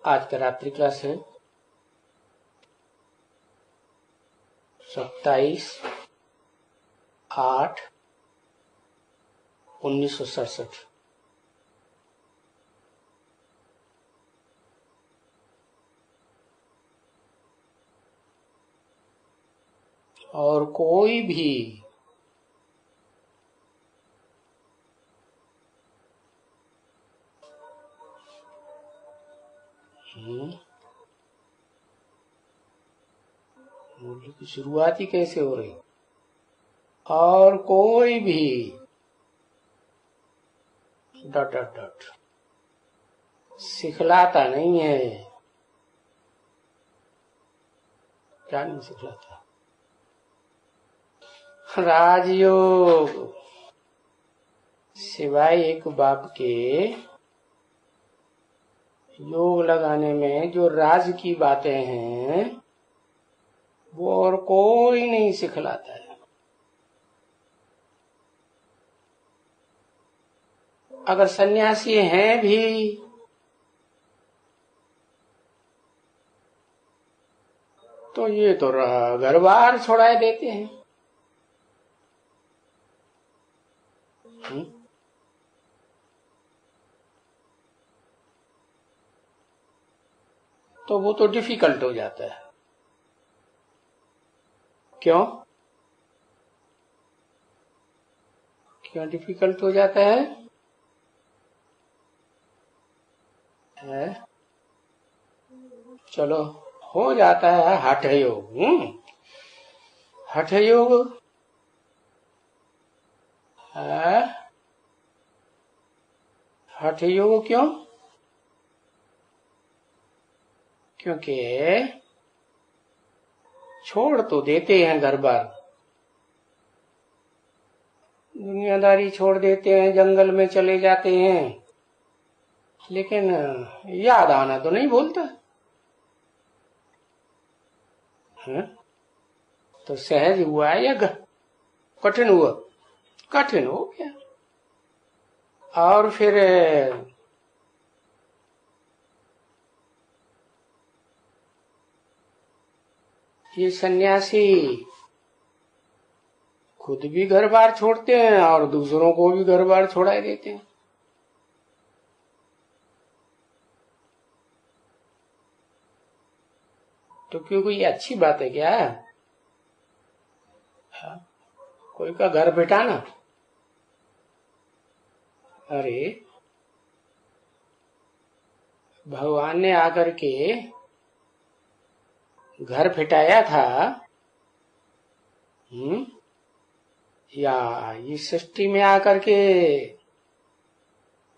आज का रात्रि क्लास है 27/8/1967। और कोई भी मूल्य की शुरुआत ही कैसे हो रही, और कोई भी डॉट डॉट डॉट सिखलाता नहीं है। क्या नहीं सिखलाता? राजयोग सिवाय एक बाप के योग लगाने में जो राज की बातें हैं वो और कोई नहीं सिखलाता है। अगर सन्यासी हैं भी तो ये तो घर बार छोड़ा देते हैं। तो वो तो डिफिकल्ट हो जाता है। क्यों क्यों डिफिकल्ट हो जाता है? चलो हो जाता है हठ योग। हठ योग हठ योग क्यों? क्योंकि छोड़ तो देते हैं घर बार, दुनियादारी छोड़ देते हैं, जंगल में चले जाते हैं, लेकिन याद आना तो नहीं बोलता है? तो सहज हुआ या कठिन हुआ? कठिन हो गया। और फिर ये सन्यासी खुद भी घर बार छोड़ते हैं और दूसरों को भी घर बार छोड़ा देते हैं। तो क्यों कोई अच्छी बात है क्या? कोई का घर बिठाना? अरे भगवान ने आकर के घर फिटाया था, या इस सृष्टि में आकर के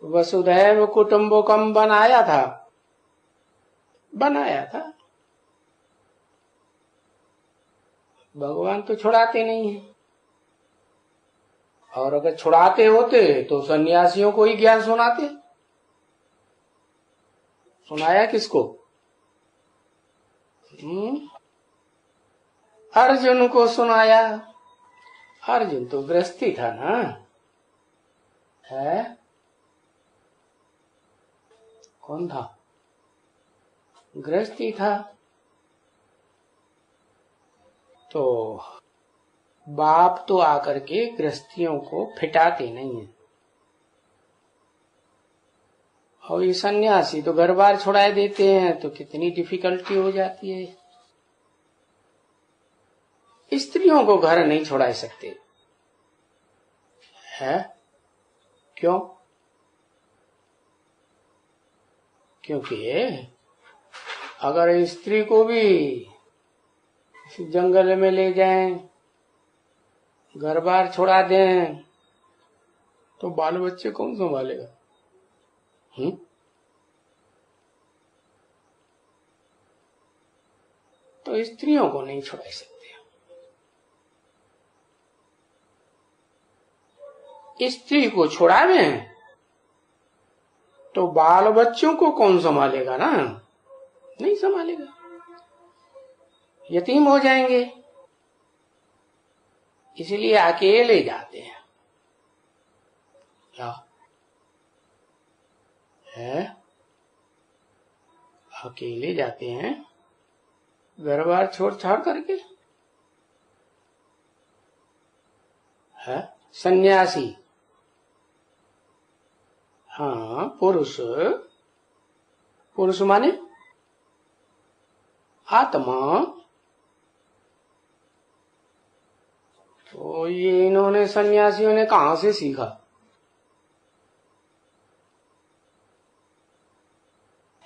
वसुधैव कुटुंबकम बनाया था? भगवान तो छुड़ाते नहीं है। और अगर छुड़ाते होते तो सन्यासियों को ही ज्ञान सुनाते। सुनाया किसको? अर्जुन को सुनाया। अर्जुन तो गृहस्थी था ना, है? कौन था? गृहस्थी था। तो बाप तो आकर के गृहस्थियों को फिटाते नहीं है। और ये सन्यासी तो घर बार छुड़ा देते हैं, तो कितनी डिफिकल्टी हो जाती है। स्त्रियों को घर नहीं छुड़ा सकते है? क्यों? क्योंकि अगर स्त्री को भी जंगल में ले जाएं, घर बार छोड़ा दें, तो बाल बच्चे कौन संभालेगा? तो स्त्रियों को नहीं छुड़ा सकते। स्त्री को छुड़ावे तो बाल बच्चों को कौन संभालेगा? ना, नहीं संभालेगा, यतीम हो जाएंगे। इसलिए अकेले जाते हैं। क्या है? अकेले जाते हैं घर बार छोड़ छाड़ करके। है सन्यासी, हाँ पुरुष, पुरुष माने आत्मा। तो ये इन्होंने सन्यासियों ने कहां से सीखा?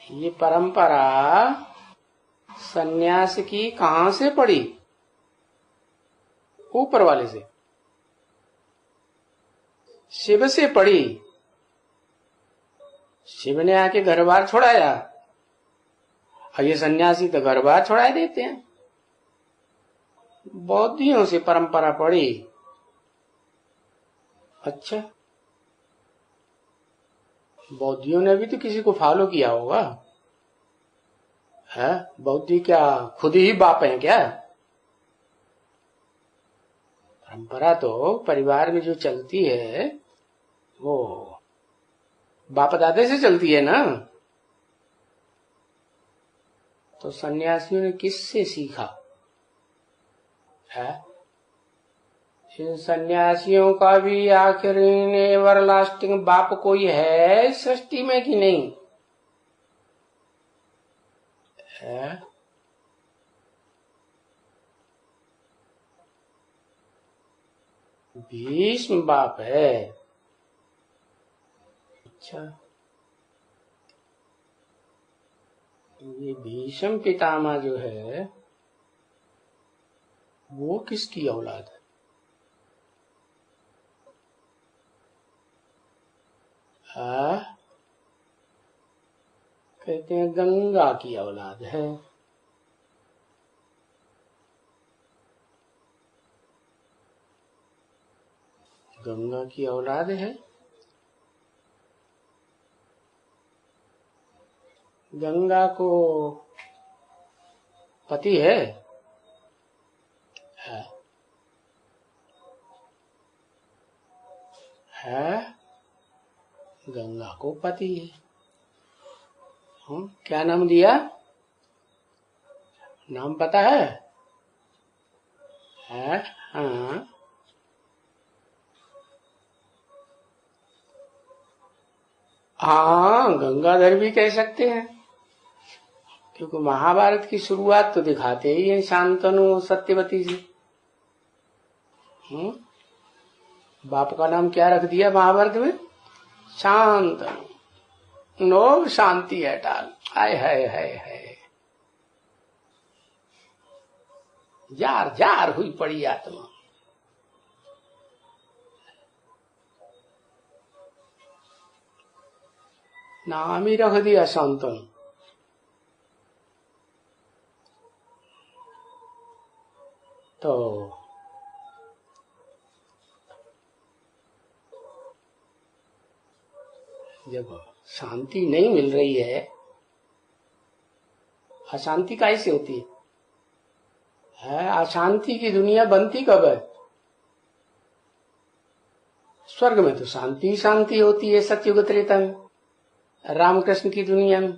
ये परंपरा सन्यास की कहां से पड़ी? ऊपर वाले से, शिव से पड़ी। शिव ने आके घर बार छोड़ाया, और ये सन्यासी तो घर बार छोड़ा देते हैं। बौद्धियों से परंपरा पड़ी। अच्छा, बौद्धियों ने भी तो किसी को फॉलो किया होगा। है बौद्धि क्या खुद ही बाप हैं क्या? परंपरा तो परिवार में जो चलती है वो बाप दादे से चलती है ना। तो सन्यासियों ने किससे सीखा है? इन सन्यासियों का भी आखिर एवरलास्टिंग बाप कोई है सृष्टि में कि नहीं है? भीष्म बाप है। अच्छा, ये भीष्म पितामह जो है वो किसकी औलाद है? कहते हैं गंगा की औलाद है। गंगा की औलाद है। गंगा को पति है? है गंगा को पति है। क्या नाम दिया? नाम पता है? हाँ, हाँ गंगाधर भी कह सकते हैं, क्योंकि महाभारत की शुरुआत तो दिखाते ही है शांतनु सत्यवती से। बाप का नाम क्या रख दिया महाभारत में? शांतनु। नो शांति है टाल। हाय हाय हाय हाय, जार जार हुई पड़ी आत्मा। नाम ही रख दिया शांतनु। तो जब शांति नहीं मिल रही है, अशांति कैसे होती है? अशांति की दुनिया बनती कब है? स्वर्ग में तो शांति शांति होती है, सतयुग त्रेता में, रामकृष्ण की दुनिया में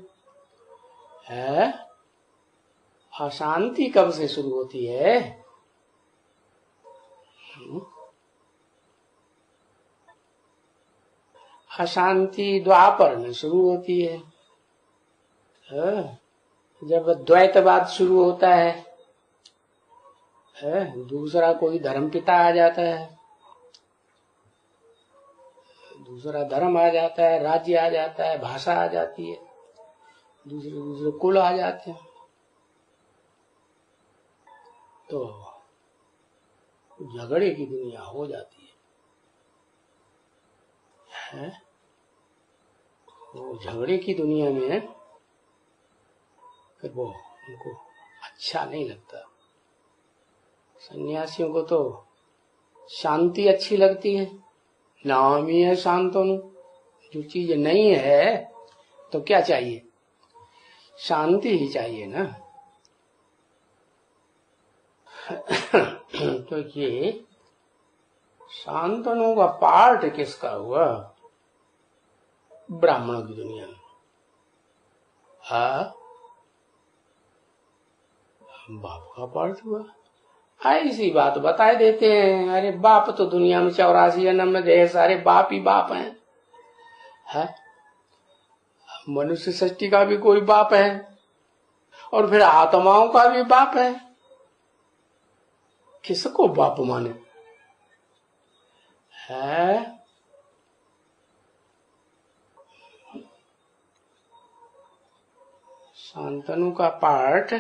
है। अशांति कब से शुरू होती है? अशांति द्वापर में शुरू होती है। जब द्वैतवाद शुरू होता है, दूसरा कोई धर्म पिता आ जाता है, दूसरा धर्म आ जाता है, राज्य आ जाता है, भाषा आ जाती है, दूसरे दूसरे कुल आ जाते हैं, तो झगड़े की दुनिया हो जाती है। वो झगड़े की दुनिया में फिर वो उनको अच्छा नहीं लगता। सन्यासियों को तो शांति अच्छी लगती है, नाम ही है शांतनु। जो चीज नहीं है तो क्या चाहिए? शांति ही चाहिए ना। तो ये शांतनु का पार्ट किसका हुआ? ब्राह्मणों की दुनिया में। बाप का पार्ट हुआ। ऐसी बात बता देते हैं। अरे बाप तो दुनिया में 84 जन्म में ढेर सारे बाप ही बाप हैं। है? मनुष्य सृष्टि का भी कोई बाप है और फिर आत्माओं का भी बाप है। किसको बाप माने? है? शांतनु का पार्ट,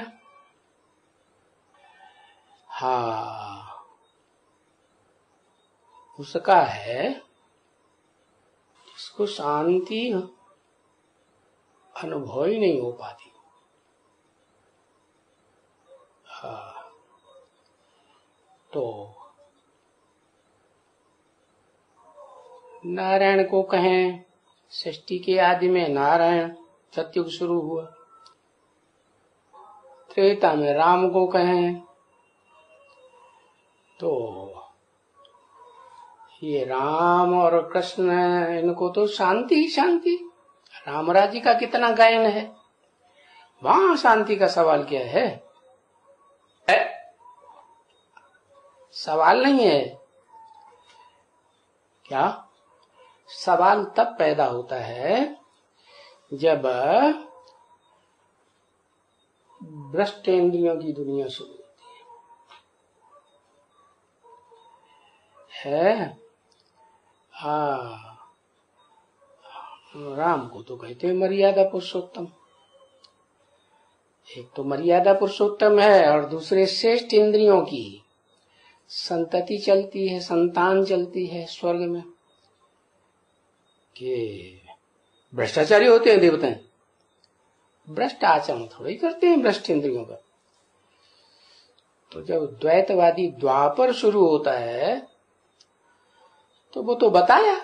हाँ, उसका है जिसको शांति अनुभव ही नहीं हो पाती। हाँ, तो नारायण को कहें, सृष्टि के आदि में नारायण सतयुग शुरू हुआ। त्रेता में राम को कहें तो ये राम और कृष्ण, इनको तो शांति ही शांति। राम राज्य का कितना गायन है, वहां शांति का सवाल क्या है? सवाल नहीं है क्या? सवाल तब पैदा होता है जब भ्रष्ट इंद्रियों की दुनिया शुरू होती है। राम को तो कहते हैं मर्यादा पुरुषोत्तम। एक तो मर्यादा पुरुषोत्तम है और दूसरे श्रेष्ठ इंद्रियों की संतति चलती है, संतान चलती है स्वर्ग में। कि भ्रष्टाचारी होते हैं देवताएं, भ्रष्ट आचरण थोड़ी करते हैं भ्रष्ट इंद्रियों का। तो जब द्वैतवादी द्वापर शुरू होता है तो वो तो बताया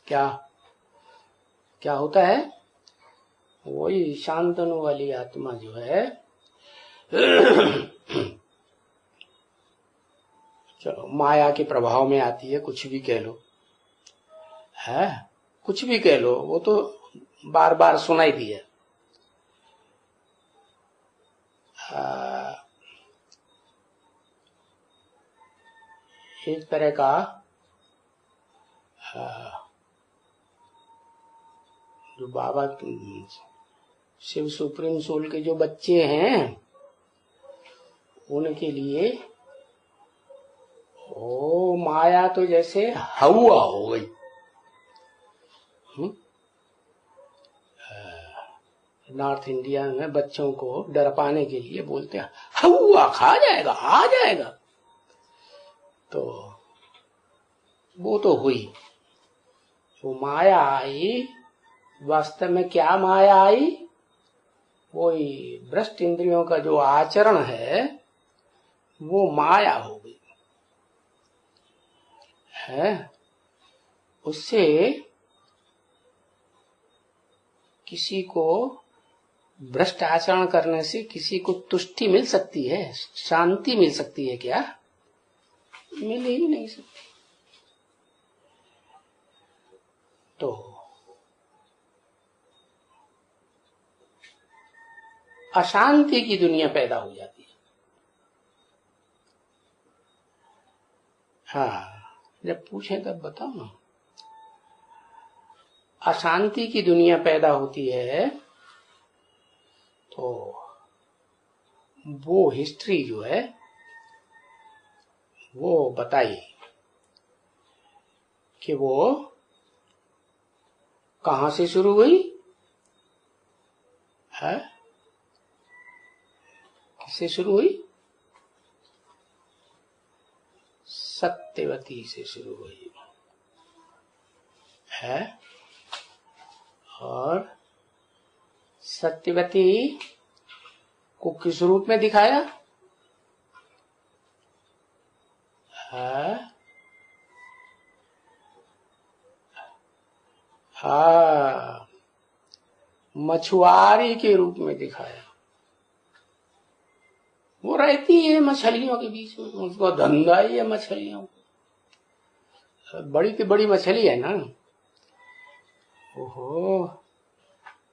क्या क्या होता है। वही शांतनु वाली आत्मा जो है चलो माया के प्रभाव में आती है, कुछ भी कह लो, है कुछ भी कह लो, वो तो बार बार सुनाई दिया। एक तरह का जो बाबा शिव सुप्रीम सोल के जो बच्चे हैं उनके लिए ओ माया तो जैसे हवा हो गई। नॉर्थ इंडिया में बच्चों को डरपाने के लिए बोलते हैं हवा खा जाएगा, आ जाएगा। तो वो तो हुई, वो माया आई। वास्तव में क्या माया आई? वही भ्रष्ट इंद्रियों का जो आचरण है वो माया हो गई है। उससे किसी को भ्रष्ट आचरण करने से किसी को तुष्टि मिल सकती है, शांति मिल सकती है क्या? मिल ही नहीं सकती। तो अशांति की दुनिया पैदा हो जाती है। हाँ, जब पूछे तब बताओ ना। अशांति की दुनिया पैदा होती है तो वो हिस्ट्री जो है वो बताई कि वो कहां से शुरू हुई है, किससे शुरू हुई? सत्यवती से शुरू हुई है। और सत्यवती को किस रूप में दिखाया है? हाँ, मछुआरी के रूप में दिखाया। वो रहती है मछलियों के बीच में, उसको धंधा ही है मछलियों। बड़ी की बड़ी मछली है ना। ओहो,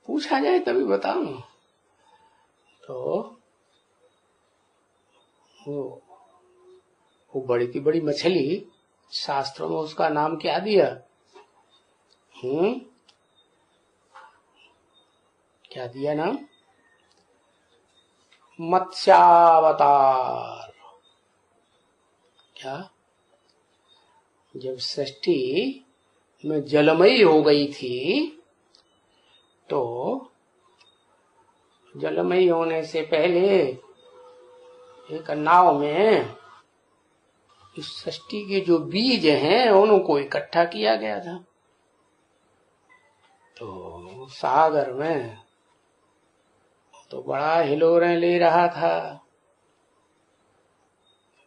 पूछा जाए तभी बताओ। तो वो बड़ी की बड़ी मछली, शास्त्रों में उसका नाम क्या दिया? क्या दिया नाम? मत्स्यावतार। क्या? जब सृष्टि में जलमयी हो गई थी तो जलमयी होने से पहले एक नाव में इस सृष्टि के जो बीज हैं उनको इकट्ठा किया गया था। तो सागर में तो बड़ा हिलोरें ले रहा था,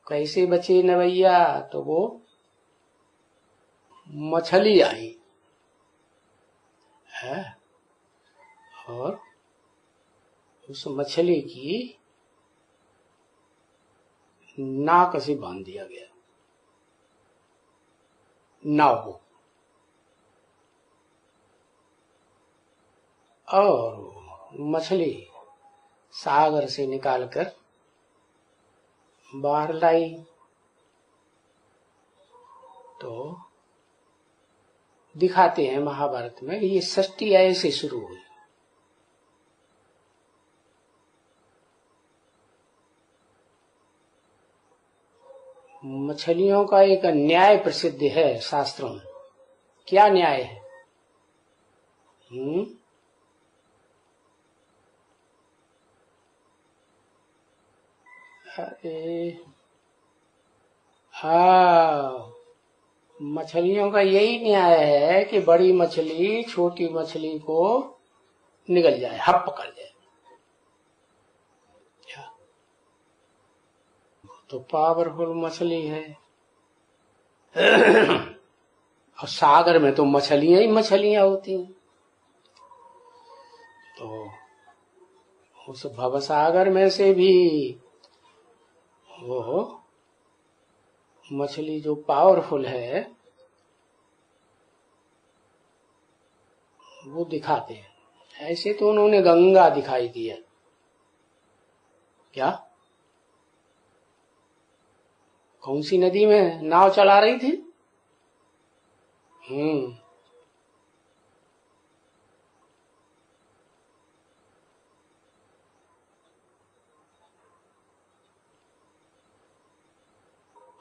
कैसे बचे नवैया? तो वो मछली आई है और उस मछली की नाक से बांध दिया गया नाव को, और मछली सागर से निकालकर बाहर लाई। तो दिखाते हैं महाभारत में, ये सृष्टि ऐसे शुरू हुई। मछलियों का एक न्याय प्रसिद्ध है शास्त्रों में। क्या न्याय है? अरे हाँ, मछलियों का यही न्याय है कि बड़ी मछली छोटी मछली को निगल जाए, हप पकड़ जाए। तो पावरफुल मछली है। और सागर में तो मछलियां ही मछलियां होती हैं। तो उस भवसागर में से भी वो मछली जो पावरफुल है वो दिखाते हैं। ऐसे तो उन्होंने गंगा दिखाई दिया। क्या? कौन सी नदी में नाव चला रही थी?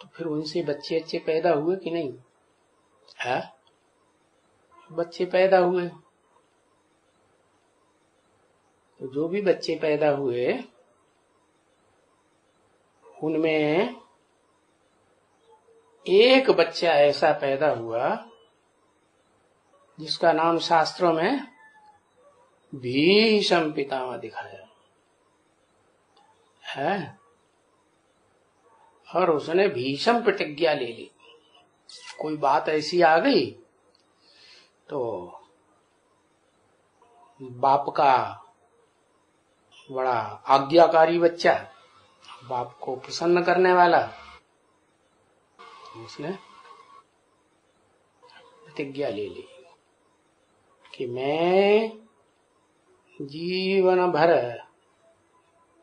तो फिर उनसे बच्चे अच्छे पैदा हुए कि नहीं? है? बच्चे पैदा हुए। तो जो भी बच्चे पैदा हुए उनमें एक बच्चा ऐसा पैदा हुआ जिसका नाम शास्त्रों में भीष्म पितामह दिखाया है। और उसने भीष्म प्रतिज्ञा ले ली। कोई बात ऐसी आ गई तो बाप का बड़ा आज्ञाकारी बच्चा, बाप को प्रसन्न करने वाला, उसने प्रतिज्ञा ले ली कि मैं जीवन भर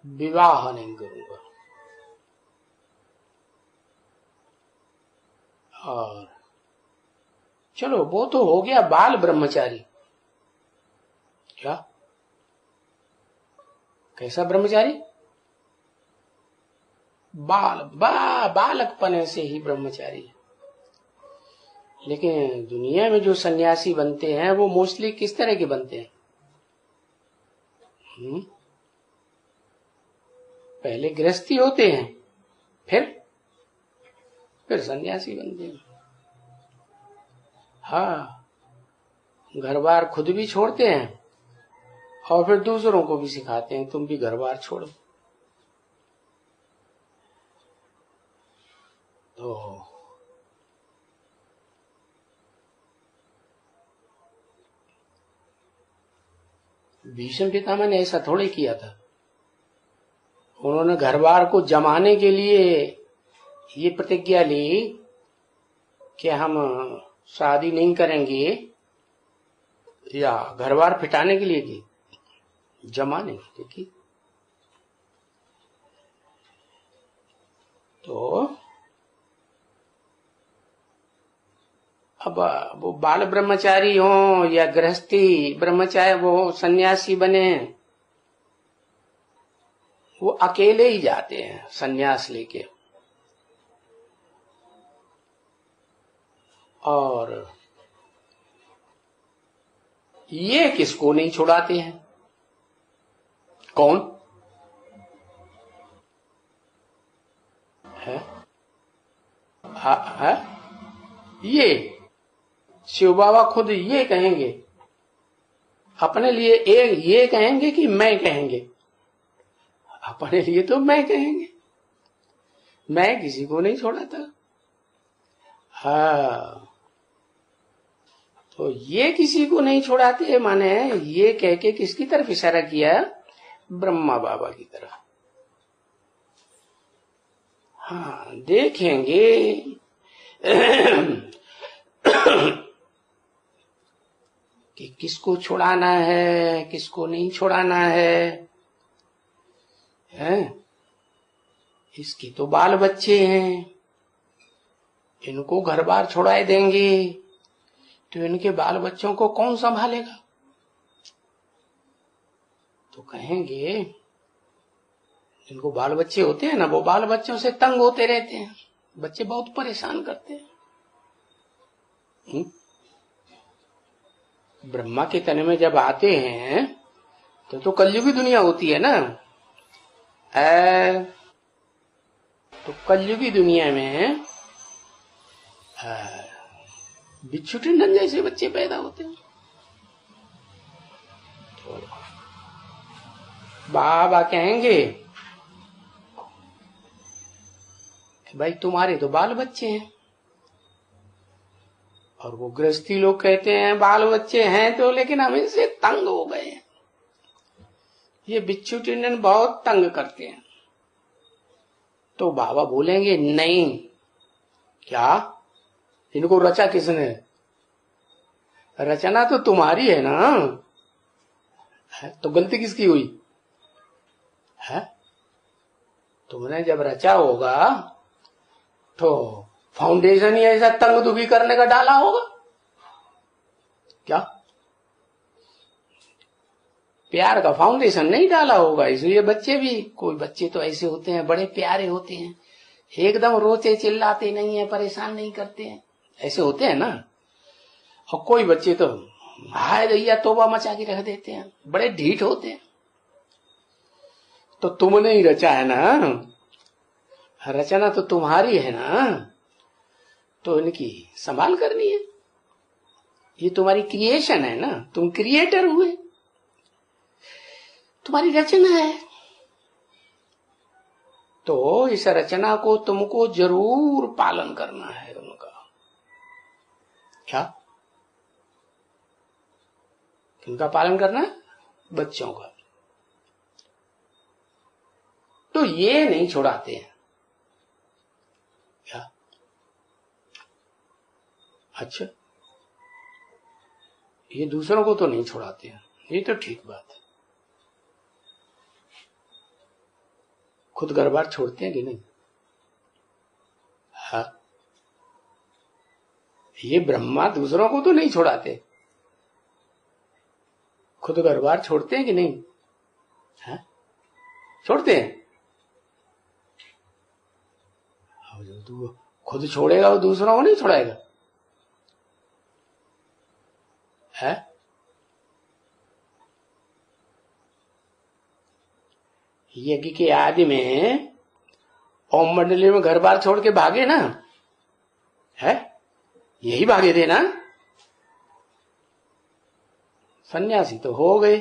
विवाह नहीं करूंगा। और चलो वो तो हो गया बाल ब्रह्मचारी। क्या? कैसा ब्रह्मचारी? बालकपने से ही ब्रह्मचारी है। लेकिन दुनिया में जो सन्यासी बनते हैं वो मोस्टली किस तरह के बनते हैं? पहले गृहस्थी होते हैं, फिर सन्यासी बनते हैं। हाँ, घर बार खुद भी छोड़ते हैं और फिर दूसरों को भी सिखाते हैं तुम भी घर बार छोड़ो। तो भीष्म पितामह ने ऐसा थोड़े किया था। उन्होंने घर बार को जमाने के लिए ये प्रतिज्ञा ली कि हम शादी नहीं करेंगे, या घर बार फिटाने के लिए की? जमाने के लिए की। तो अब वो बाल ब्रह्मचारी हो या गृहस्थी ब्रह्मचारी, वो सन्यासी बने, वो अकेले ही जाते हैं सन्यास लेके। और ये किसको नहीं छुड़ाते हैं? कौन है? है ये शिव बाबा खुद ये कहेंगे अपने लिए। एक ये कहेंगे कि मैं कहेंगे? अपने लिए तो मैं कहेंगे, मैं किसी को नहीं छोड़ाता। हाँ, तो ये किसी को नहीं छोड़ाते माने ये कह के किसकी तरफ इशारा किया? ब्रह्मा बाबा की तरफ। हाँ, देखेंगे कि किसको छुड़ाना है, किसको नहीं छुड़ाना है। इसकी तो बाल बच्चे हैं, इनको घर बार छुड़ाए देंगे तो इनके बाल बच्चों को कौन संभालेगा? तो कहेंगे इनको बाल बच्चे होते हैं ना, वो बाल बच्चों से तंग होते रहते हैं, बच्चे बहुत परेशान करते हैं। ब्रह्मा के तन में जब आते हैं तो कलयुगी दुनिया होती है ना। तो कलयुगी दुनिया में बिच्छू टिंडन जैसे बच्चे पैदा होते हैं। तो बाबा कहेंगे भाई तुम्हारे तो बाल बच्चे हैं, और वो गृहस्थी लोग कहते हैं बाल बच्चे हैं तो लेकिन हम इनसे तंग हो गए हैं, ये बिच्छू टिंडन बहुत तंग करते हैं। तो बाबा बोलेंगे नहीं, क्या इनको रचा किसने? रचना तो तुम्हारी है ना, तो गलती किसकी हुई है? तुमने जब रचा होगा तो फाउंडेशन ही ऐसा तंग दुखी करने का डाला होगा क्या? प्यार का फाउंडेशन नहीं डाला होगा, इसलिए बच्चे भी, कोई बच्चे तो ऐसे होते हैं बड़े प्यारे होते हैं, एकदम रोते चिल्लाते नहीं है, परेशान नहीं करते हैं, ऐसे होते हैं ना। और कोई बच्चे तो हाय दैया तोबा मचा के रख देते हैं, बड़े ढीठ होते हैं। तो तुमने ही रचा है ना, रचना तो तुम्हारी है ना, तो इनकी संभाल करनी है। ये तुम्हारी क्रिएशन है ना, तुम क्रिएटर हुए, तुम्हारी रचना है। तो इस रचना को तुमको जरूर पालन करना है उनका। क्या? किनका पालन करना है? बच्चों का। तो ये नहीं छुड़ाते हैं क्या? अच्छा, ये दूसरों को तो नहीं छुड़ाते हैं, ये तो ठीक बात है। खुद घर बार छोड़ते हैं कि नहीं? हाँ, ये ब्रह्मा दूसरों को तो नहीं छोड़ाते, खुद घर बार छोड़ते हैं कि नहीं? हाँ, छोड़ते हैं। जो तू खुद छोड़ेगा वो दूसरों को नहीं छोड़ाएगा है? यज्ञ के आदि में ओम मंडली में घर बार छोड़ के भागे ना, है यही भागे थे ना। सन्यासी तो हो गए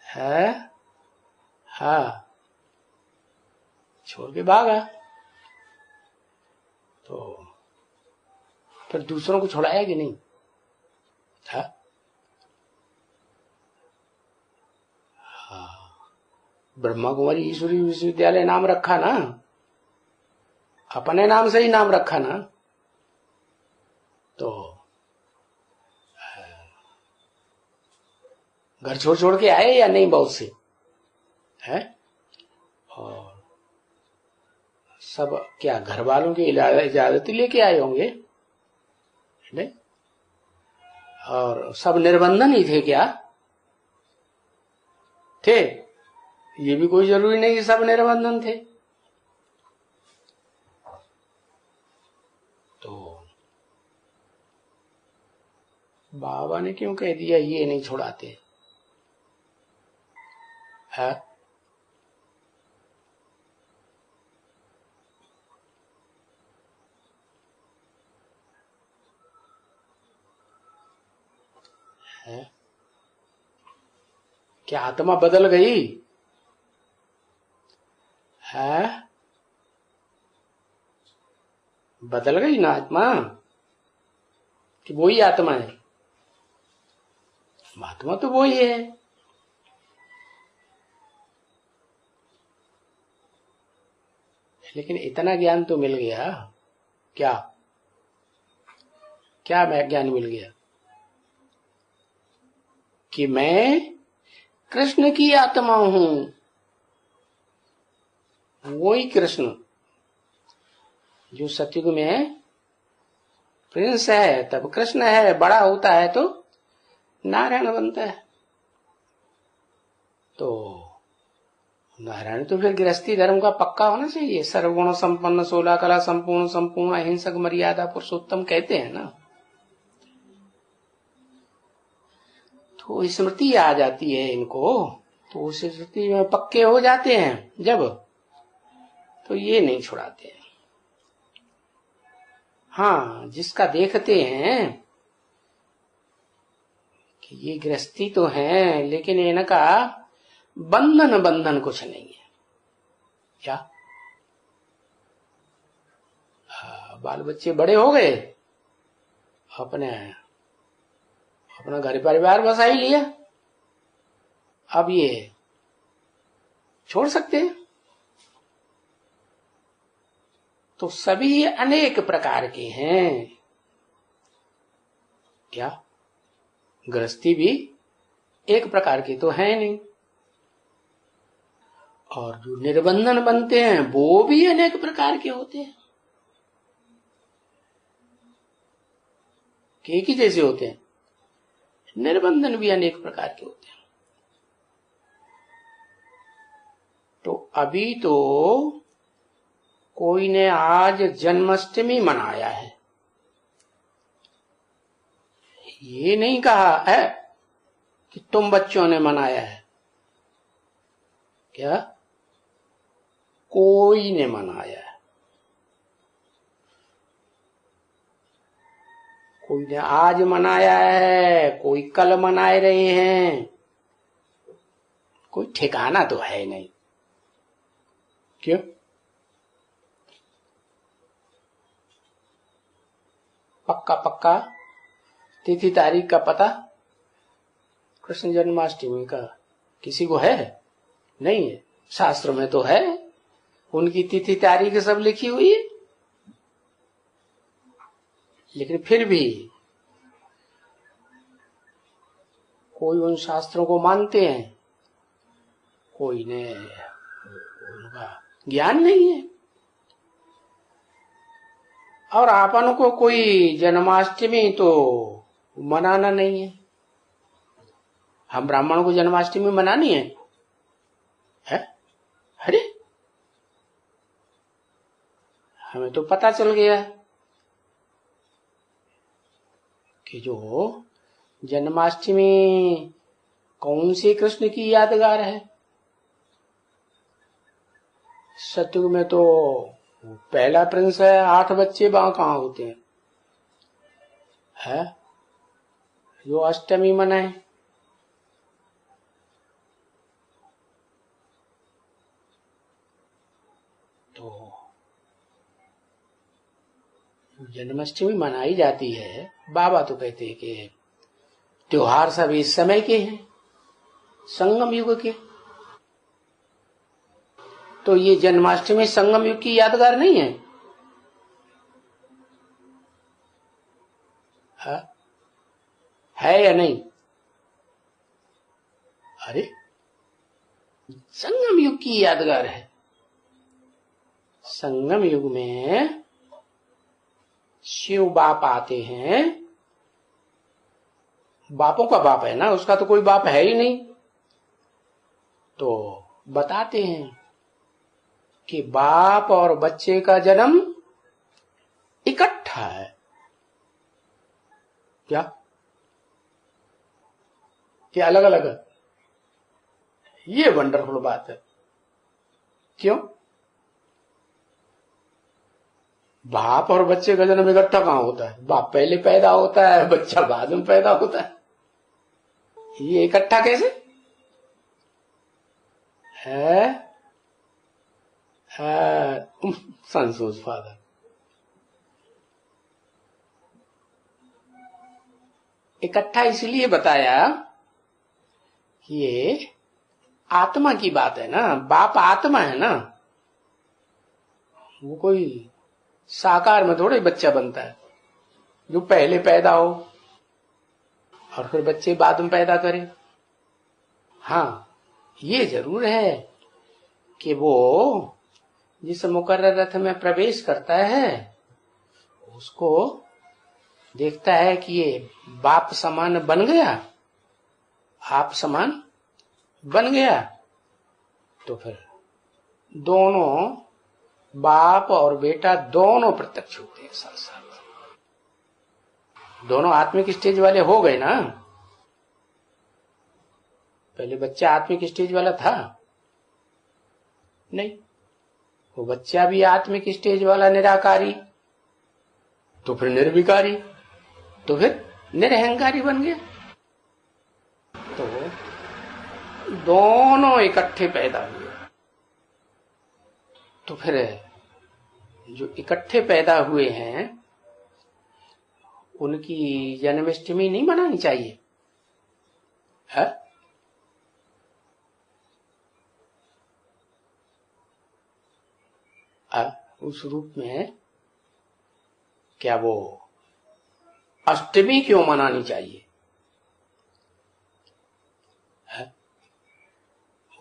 है, हाँ, छोड़ के भागा। तो फिर दूसरों को छुड़ाया कि नहीं? हाँ, ब्रह्मा कुमारी ईश्वरी विश्वविद्यालय नाम रखा ना, अपने नाम से ही नाम रखा ना। तो घर छोड़ छोड़ के आए या नहीं बहुत से है। और सब क्या घर वालों की इजाजत लेके आए होंगे? नहीं। और सब निर्बंधन ही थे क्या? थे? ये भी कोई जरूरी नहीं कि सब निर्बंधन थे। तो बाबा ने क्यों कह दिया ये नहीं छुड़ाते? है? है? क्या आत्मा बदल गई है? बदल गई ना आत्मा, कि वही आत्मा है? आत्मा तो वही है। लेकिन इतना ज्ञान तो मिल गया। क्या क्या मैं ज्ञान मिल गया? कि मैं कृष्ण की आत्मा हूं। वही कृष्ण जो सतयुग में प्रिंस है, तब कृष्ण है, बड़ा होता है तो नारायण बनता है। तो नारायण तो फिर गृहस्थी धर्म का पक्का होना चाहिए। सर्वगुण संपन्न, 16 कला संपूर्ण, संपूर्ण अहिंसक, मर्यादा पुरुषोत्तम कहते हैं ना। तो स्मृति आ जाती है इनको, तो उस स्मृति में पक्के हो जाते हैं जब, तो ये नहीं छुड़ाते हैं। हाँ, जिसका देखते हैं कि ये गृहस्थी तो है लेकिन इनका बंधन बंधन कुछ नहीं है। क्या बाल बच्चे बड़े हो गए, अपने अपना घर परिवार बसा ही लिया, अब ये छोड़ सकते हैं? तो सभी अनेक प्रकार के हैं। क्या गृहस्थी भी एक प्रकार की तो है नहीं, और जो निर्बंधन बनते हैं वो भी अनेक प्रकार के होते हैं, कि एक ही जैसे होते हैं? निर्बंधन भी अनेक प्रकार के होते हैं। तो अभी तो कोई ने आज जन्माष्टमी मनाया है, ये नहीं कहा है कि तुम बच्चों ने मनाया है। क्या कोई ने मनाया है? कोई ने आज मनाया है, कोई कल मनाए रहे हैं, कोई ठिकाना तो है नहीं। क्यों? पक्का पक्का तिथि तारीख का पता कृष्ण जन्माष्टमी का किसी को है? नहीं है। शास्त्र में तो है, उनकी तिथि तारीख सब लिखी हुई है, लेकिन फिर भी कोई उन शास्त्रों को मानते हैं, कोई ने उनका ज्ञान नहीं है। और आपन को कोई जन्माष्टमी तो मनाना नहीं है। हम ब्राह्मणों को जन्माष्टमी मनानी है? अरे हमें तो पता चल गया कि जो जन्माष्टमी कौन से कृष्ण की यादगार है। सतयुग में तो पहला प्रिंस है, 8 बच्चे वहां कहाँ होते हैं? है जो अष्टमी मनाए। तो जन्माष्टमी मनाई जाती है, बाबा तो कहते हैं कि त्योहार सब इस समय के हैं, संगम युग के। तो ये जन्माष्टमी संगम युग की यादगार नहीं है? है या नहीं? अरे संगम युग की यादगार है। संगम युग में शिव बाप आते हैं। बापों का बाप है ना, उसका तो कोई बाप है ही नहीं। तो बताते हैं कि बाप और बच्चे का जन्म इकट्ठा है। क्या अलग अलग है? ये वंडरफुल बात है। क्यों? बाप और बच्चे का जन्म इकट्ठा कहां होता है? बाप पहले पैदा होता है, बच्चा बाद में पैदा होता है। ये इकट्ठा कैसे है? संसोज फादर, इकट्ठा इसलिए बताया कि ये आत्मा की बात है ना। बाप आत्मा है ना, वो कोई साकार में थोड़े बच्चा बनता है जो पहले पैदा हो और फिर बच्चे बाद में पैदा करे। हाँ, ये जरूर है कि वो जिस मुकर्रर रथ में प्रवेश करता है उसको देखता है कि ये बाप समान बन गया, आप समान बन गया, तो फिर दोनों बाप और बेटा दोनों प्रत्यक्ष होते हैं साथ साथ। दोनों आत्मिक स्टेज वाले हो गए ना। पहले बच्चा आत्मिक स्टेज वाला था नहीं, वो बच्चा भी आत्मिक स्टेज वाला निराकारी, तो फिर निर्विकारी, तो फिर निरहंकारी बन गया। तो दोनों इकट्ठे पैदा हुए। तो फिर जो इकट्ठे पैदा हुए हैं उनकी जन्माष्टमी नहीं मनानी चाहिए है? उस रूप में क्या वो अष्टमी क्यों मनानी चाहिए है?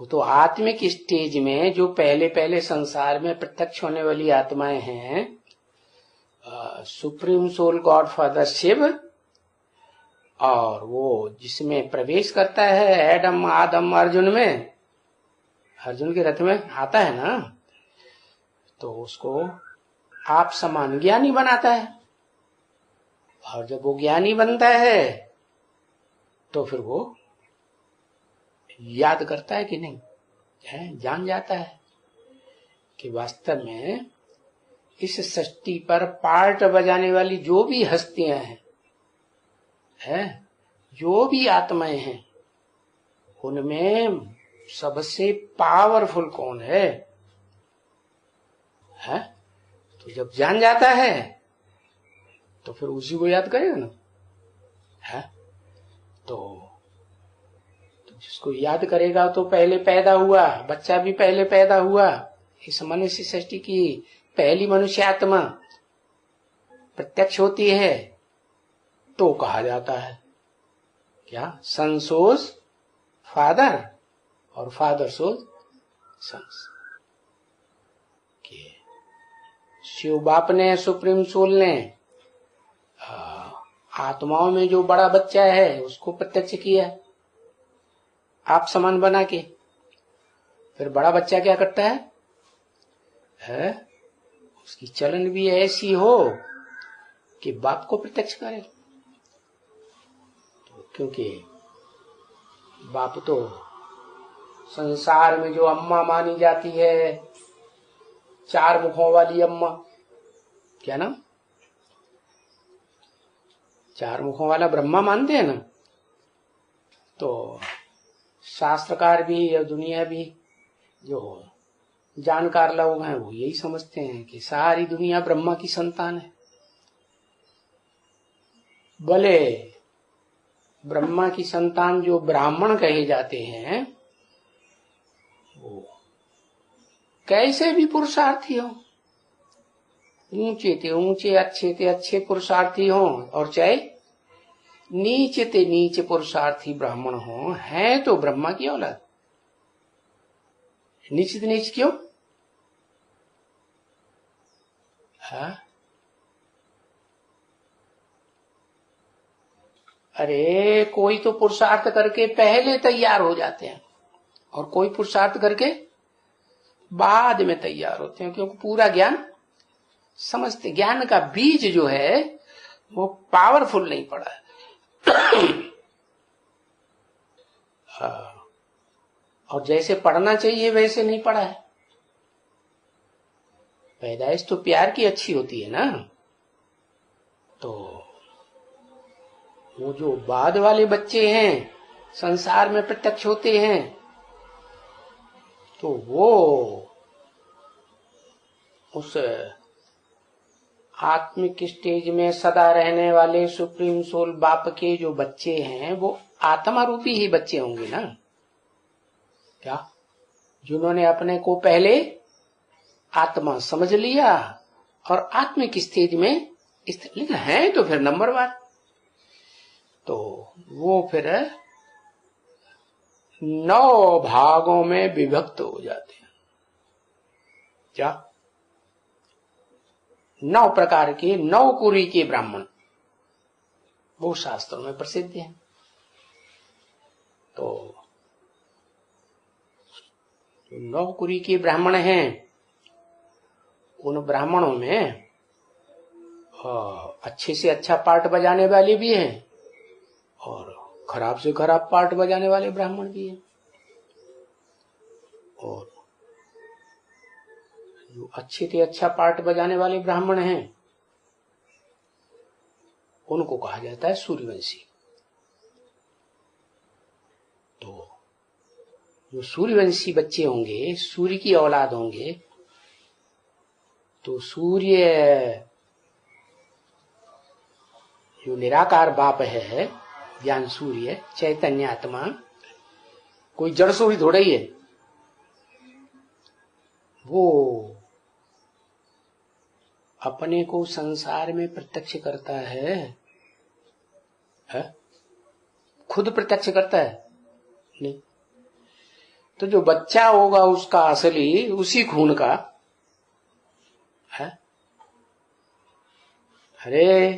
वो तो आत्मिक स्टेज में जो पहले पहले संसार में प्रत्यक्ष होने वाली आत्माएं हैं, supreme soul God father Shiv, और वो जिसमें प्रवेश करता है एडम आदम अर्जुन में, अर्जुन के रथ में आता है ना, तो उसको आप समान ज्ञानी बनाता है। और जब वो ज्ञानी बनता है तो फिर वो याद करता है कि नहीं है, जान जाता है कि वास्तव में इस सृष्टि पर पार्ट बजाने वाली जो भी हस्तियां हैं, जो भी आत्माएं हैं, उनमें सबसे पावरफुल कौन है? तो जब जान जाता है तो फिर उसी को याद करेगा ना है? तो जिसको याद करेगा तो पहले पैदा हुआ, बच्चा भी पहले पैदा हुआ। इस मनुष्य सृष्टि की पहली मनुष्य आत्मा प्रत्यक्ष होती है तो कहा जाता है क्या? सन सोज फादर और फादर सोज सन्स। शिव बाप ने, सुप्रीम सोल ने आत्माओं में जो बड़ा बच्चा है उसको प्रत्यक्ष किया आप समान बना के। फिर बड़ा बच्चा क्या करता है? उसकी चलन भी ऐसी हो कि बाप को प्रत्यक्ष करे। तो क्योंकि बाप तो संसार में जो अम्मा मानी जाती है, चार मुखों वाली अम्मा, क्या नाम? चार मुखों वाला ब्रह्मा मानते हैं ना। तो शास्त्रकार भी और दुनिया भी जो जानकार लोग हैं वो यही समझते हैं कि सारी दुनिया ब्रह्मा की संतान है। भले ब्रह्मा की संतान जो ब्राह्मण कहे जाते हैं वो कैसे भी पुरुषार्थी हो, ऊंचे थे ऊंचे, अच्छे थे अच्छे पुरुषार्थी हो, और चाहे नीचे ते नीचे पुरुषार्थी ब्राह्मण हो, है तो ब्रह्मा की औलाद। नीचे ते नीचे क्यों? हाँ? अरे कोई तो पुरुषार्थ करके पहले तैयार हो जाते हैं और कोई पुरुषार्थ करके बाद में तैयार होते हैं, क्योंकि पूरा ज्ञान समझते, ज्ञान का बीज जो है वो पावरफुल नहीं पड़ा है। और जैसे पढ़ना चाहिए वैसे नहीं पढ़ा है। पैदाइश तो प्यार की अच्छी होती है ना, तो वो जो बाद वाले बच्चे हैं संसार में प्रत्यक्ष होते हैं, तो वो उस आत्मिक स्टेज में सदा रहने वाले सुप्रीम सोल बाप के जो बच्चे हैं वो आत्मा रूपी ही बच्चे होंगे ना, क्या, जिन्होंने अपने को पहले आत्मा समझ लिया और आत्मिक स्टेज में लेकिन है तो फिर नंबरवार, तो वो फिर 9 भागों में विभक्त हो जाते हैं। क्या 9 प्रकार के 9 कुरी के ब्राह्मण वो शास्त्रों में प्रसिद्ध हैं। तो 9 कुरी के ब्राह्मण हैं, उन ब्राह्मणों में अच्छे से अच्छा पार्ट बजाने वाले भी हैं और खराब से खराब पार्ट बजाने वाले ब्राह्मण भी हैं। और जो अच्छे से अच्छा पार्ट बजाने वाले ब्राह्मण हैं उनको कहा जाता है सूर्यवंशी। तो जो सूर्यवंशी बच्चे होंगे, सूर्य की औलाद होंगे, तो सूर्य जो निराकार बाप है, ज्ञान सूर्य चैतन्य आत्मा, कोई जड़ सूर्य थोड़ा ही है, वो अपने को संसार में प्रत्यक्ष करता है, खुद प्रत्यक्ष करता है नहीं। तो जो बच्चा होगा उसका असली उसी खून का है, अरे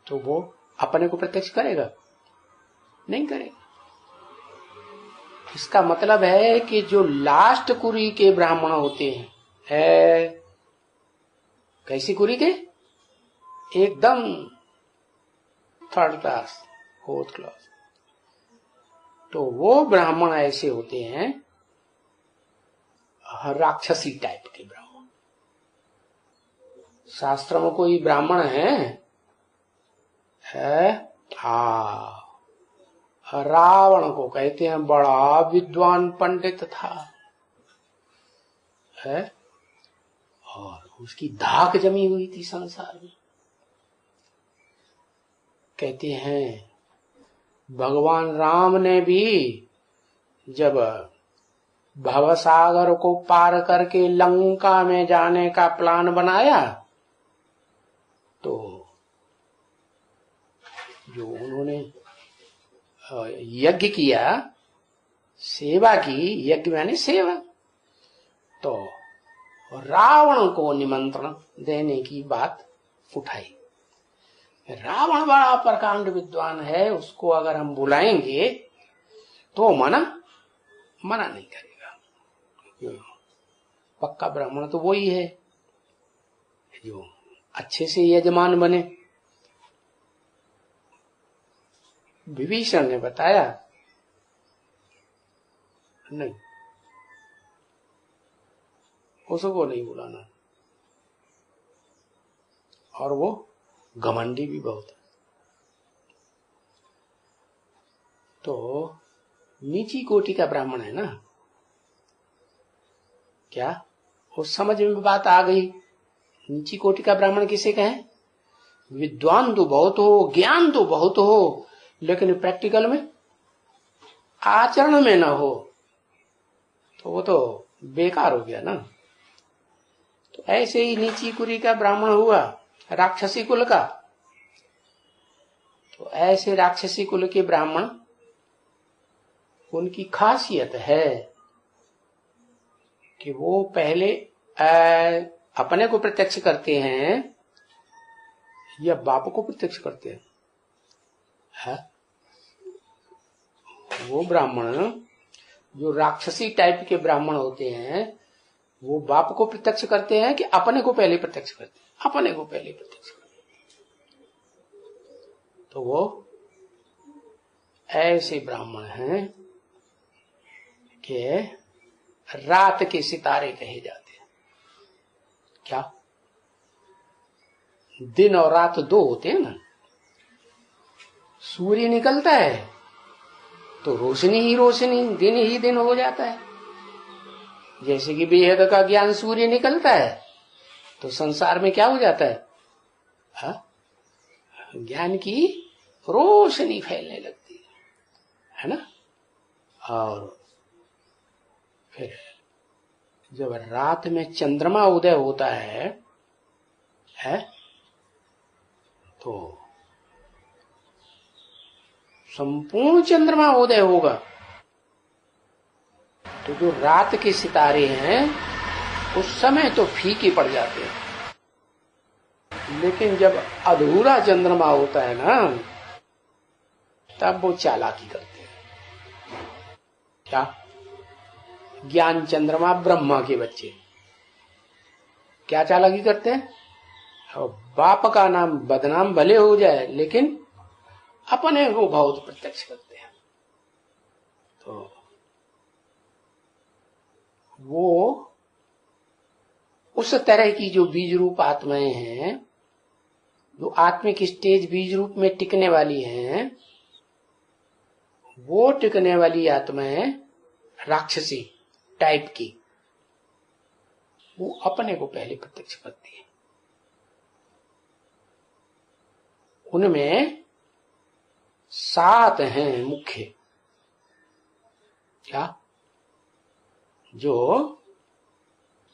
तो वो अपने को प्रत्यक्ष करेगा नहीं करेगा। इसका मतलब है कि जो लास्ट कुरी के ब्राह्मण होते हैं, है कैसी कुरी के, एकदम 3rd क्लास 4th क्लास, तो वो ब्राह्मण ऐसे होते हैं राक्षसी टाइप के ब्राह्मण। शास्त्र में कोई ब्राह्मण है रावण को कहते हैं बड़ा विद्वान पंडित था, है, और उसकी धाक जमी हुई थी संसार में। कहते हैं भगवान राम ने भी जब भवसागर को पार करके लंका में जाने का प्लान बनाया, तो जो उन्होंने यज्ञ किया, सेवा की, यज्ञ यानी सेवा, तो रावण को निमंत्रण देने की बात उठाई। रावण बड़ा प्रकांड विद्वान है, उसको अगर हम बुलाएंगे तो मना नहीं करेगा। पक्का ब्राह्मण तो वही है जो अच्छे से यजमान बने। विभीषण ने बताया नहीं, उसको नहीं बुलाना, और वो घमंडी भी बहुत है। तो नीची कोटि का ब्राह्मण है ना, क्या वो समझ में बात आ गई? नीची कोटि का ब्राह्मण किसे कहें? विद्वान तो बहुत हो, ज्ञान तो बहुत हो, लेकिन प्रैक्टिकल में, आचरण में ना हो, तो वो तो बेकार हो गया ना। तो ऐसे ही नीची कुरी का ब्राह्मण हुआ राक्षसी कुल का। तो ऐसे राक्षसी कुल के ब्राह्मण, उनकी खासियत है कि वो पहले अपने को प्रत्यक्ष करते हैं या बाप को प्रत्यक्ष करते हैं? है? वो ब्राह्मण जो राक्षसी टाइप के ब्राह्मण होते हैं वो बाप को प्रत्यक्ष करते हैं कि अपने को पहले प्रत्यक्ष करते हैं? अपने को पहले प्रत्यक्ष करते हैं। तो वो ऐसे ब्राह्मण हैं कि रात के सितारे कहे जाते हैं। क्या? दिन और रात दो होते हैं ना। सूर्य निकलता है तो रोशनी ही रोशनी, दिन ही दिन हो जाता है। जैसे कि बेहद का ज्ञान सूर्य निकलता है तो संसार में क्या हो जाता है? हा? ज्ञान की रोशनी फैलने लगती है ना। और फिर जब रात में चंद्रमा उदय होता है तो संपूर्ण चंद्रमा उदय होगा तो जो रात के सितारे हैं उस समय तो फीके पड़ जाते हैं, लेकिन जब अधूरा चंद्रमा होता है ना तब वो चालाकी करते हैं। क्या? ज्ञान चंद्रमा ब्रह्मा के बच्चे क्या चालाकी करते हैं? और बाप का नाम बदनाम भले हो जाए लेकिन अपने को बहुत प्रत्यक्ष करते हैं। तो वो उस तरह की जो बीज रूप आत्माएं हैं, जो आत्मिक स्टेज बीज रूप में टिकने वाली हैं, वो टिकने वाली आत्माएं राक्षसी टाइप की, वो अपने को पहले प्रत्यक्ष करती है। उनमें 7 हैं मुख्य। क्या? जो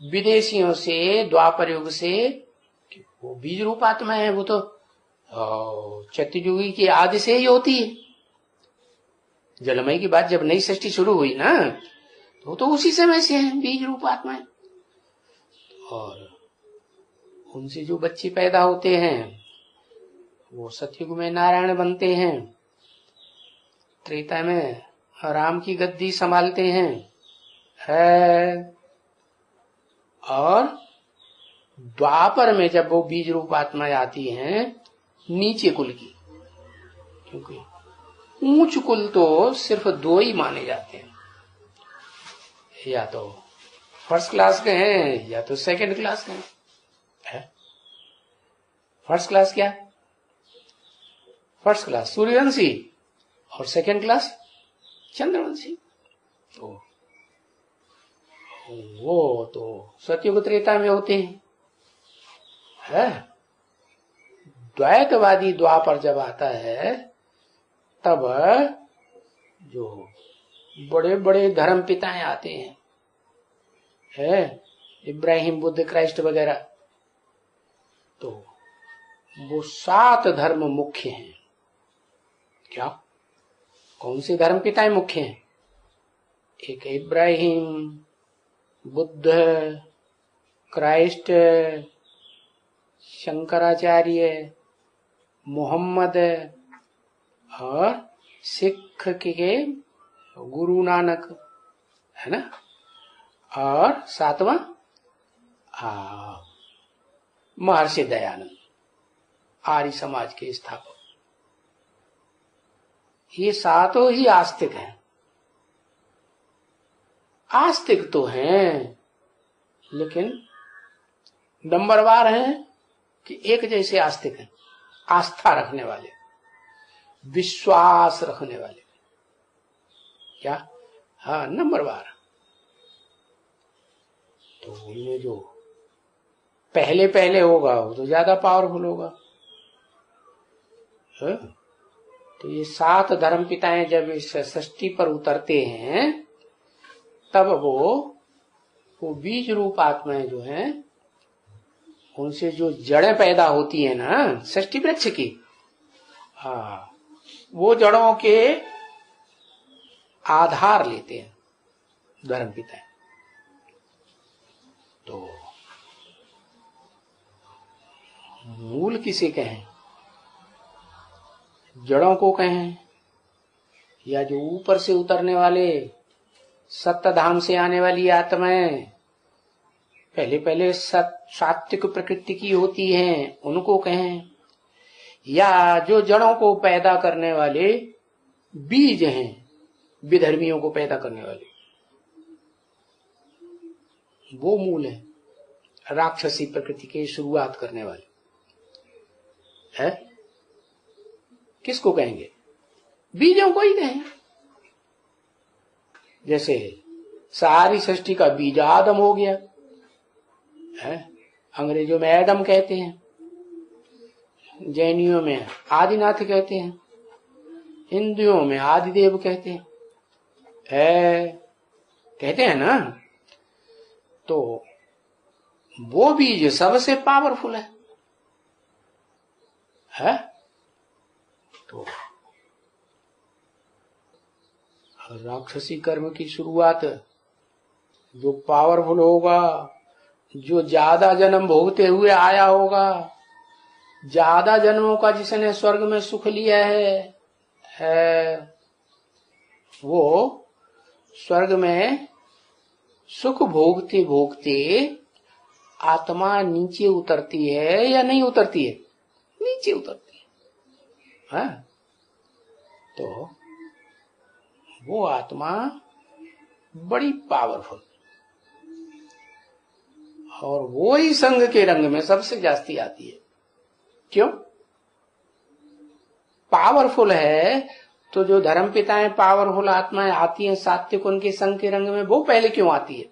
विदेशियों से द्वापर युग से वो बीज रूप आत्मा है, वो तो चतुर्युगी की आदि से ही होती है। जलमय की बात जब नई सृष्टि शुरू हुई ना तो उसी समय से है बीज रूप आत्माएं। और उनसे जो बच्चे पैदा होते हैं वो सतयुग में नारायण बनते हैं, त्रेता में राम की गद्दी संभालते हैं और द्वापर में जब वो बीज रूप आत्माएं आती हैं नीचे कुल की, क्योंकि ऊंच कुल तो सिर्फ 2 ही माने जाते हैं, या तो फर्स्ट क्लास के हैं या तो सेकंड क्लास के हैं। फर्स्ट क्लास क्या? फर्स्ट क्लास सूर्यवंशी और सेकंड क्लास चंद्रवंशी। तो वो तो सतयुग त्रेता में होते हैं। द्वैतवादी द्वापर जब आता है तब जो बड़े बड़े धर्म पिताएं आते हैं, इब्राहिम, बुद्ध, क्राइस्ट वगैरह, तो वो 7 धर्म मुख्य हैं। क्या? कौन से धर्म पिताएं मुख्य हैं? एक इब्राहिम, बुद्ध, क्राइस्ट, शंकराचार्य, मोहम्मद और सिख के गुरु नानक, है ना। और 7वां महर्षि दयानंद, आर्य समाज के स्थापक। ये 7 ही आस्तिक हैं। आस्तिक तो हैं लेकिन नंबरवार हैं कि एक जैसे आस्तिक हैं, आस्था रखने वाले, विश्वास रखने वाले। क्या? हाँ, नंबरवार। तो उनमें जो पहले पहले होगा वो तो ज्यादा पावरफुल होगा। तो ये 7 धर्म पिताएं जब इस सृष्टि पर उतरते हैं तब वो बीज रूप आत्माएं जो हैं उनसे जो जड़ें पैदा होती है ना सृष्टि वृक्ष की, वो जड़ों के आधार लेते हैं धर्म पिता। तो मूल किसे कहें, जड़ों को कहें, या जो ऊपर से उतरने वाले सत्य धाम से आने वाली आत्माएं पहले पहले सात्विक प्रकृति की होती हैं उनको कहें, या जो जड़ों को पैदा करने वाले बीज हैं, विधर्मियों को पैदा करने वाले, वो मूल है, राक्षसी प्रकृति के शुरुआत करने वाले है। किसको कहेंगे? बीजों को ही कहें। जैसे सारी सृष्टि का बीज आदम हो गया है, अंग्रेजों में एडम कहते हैं, जैनियों में आदिनाथ कहते हैं, हिंदुओं में आदिदेव कहते हैं, कहते हैं ना। तो वो बीज सबसे पावरफुल है? तो राक्षसी कर्म की शुरुआत जो पावरफुल होगा, जो ज्यादा जन्म भोगते हुए आया होगा, ज्यादा जन्मों का जिसने स्वर्ग में सुख लिया है, वो स्वर्ग में सुख भोगते भोगते आत्मा नीचे उतरती है या नहीं उतरती है? नीचे उतरती है। तो वो आत्मा बड़ी पावरफुल, और वो ही संग के रंग में सबसे जास्ती आती है। क्यों पावरफुल है? तो जो धर्म पिताएं पावरफुल आत्माएं आती हैं सात्विक, उनके संग के रंग में वो पहले क्यों आती है?